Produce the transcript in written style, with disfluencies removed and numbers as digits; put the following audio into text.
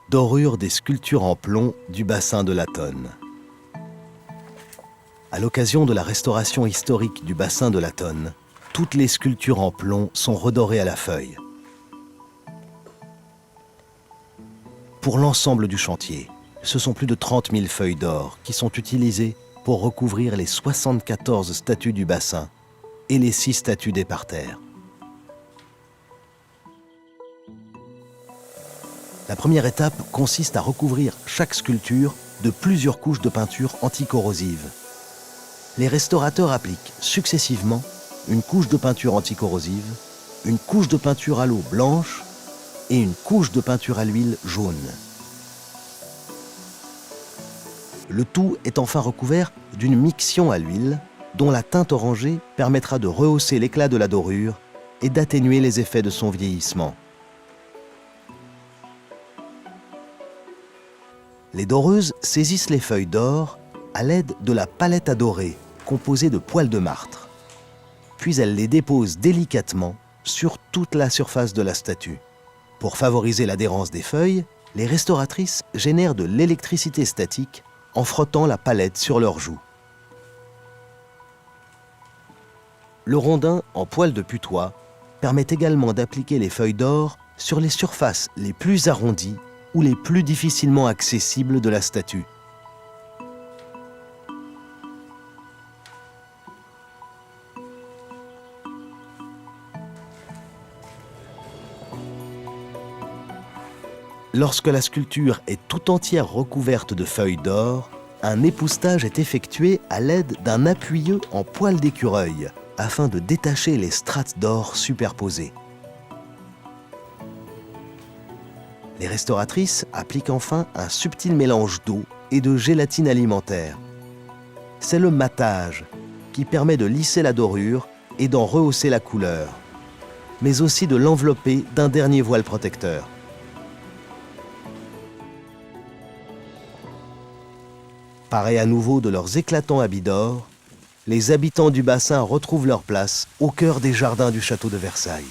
dorure des sculptures en plomb du bassin de la Tonne. À l'occasion de la restauration historique du bassin de la Tonne, toutes les sculptures en plomb sont redorées à la feuille. Pour l'ensemble du chantier, ce sont plus de 30 000 feuilles d'or qui sont utilisées pour recouvrir les 74 statues du bassin et les 6 statues des parterres. La première étape consiste à recouvrir chaque sculpture de plusieurs couches de peinture anticorrosive. Les restaurateurs appliquent successivement une couche de peinture anticorrosive, une couche de peinture à l'eau blanche et une couche de peinture à l'huile jaune. Le tout est enfin recouvert d'une miction à l'huile dont la teinte orangée permettra de rehausser l'éclat de la dorure et d'atténuer les effets de son vieillissement. Les doreuses saisissent les feuilles d'or à l'aide de la palette à dorer, composée de poils de martre. Puis elles les déposent délicatement sur toute la surface de la statue. Pour favoriser l'adhérence des feuilles, les restauratrices génèrent de l'électricité statique en frottant la palette sur leurs joues. Le rondin en poil de putois permet également d'appliquer les feuilles d'or sur les surfaces les plus arrondies ou les plus difficilement accessibles de la statue. Lorsque la sculpture est tout entière recouverte de feuilles d'or, un époussetage est effectué à l'aide d'un appuyeux en poil d'écureuil afin de détacher les strates d'or superposées. Les restauratrices appliquent enfin un subtil mélange d'eau et de gélatine alimentaire. C'est le mattage qui permet de lisser la dorure et d'en rehausser la couleur, mais aussi de l'envelopper d'un dernier voile protecteur. Parés à nouveau de leurs éclatants habits d'or, les habitants du bassin retrouvent leur place au cœur des jardins du château de Versailles.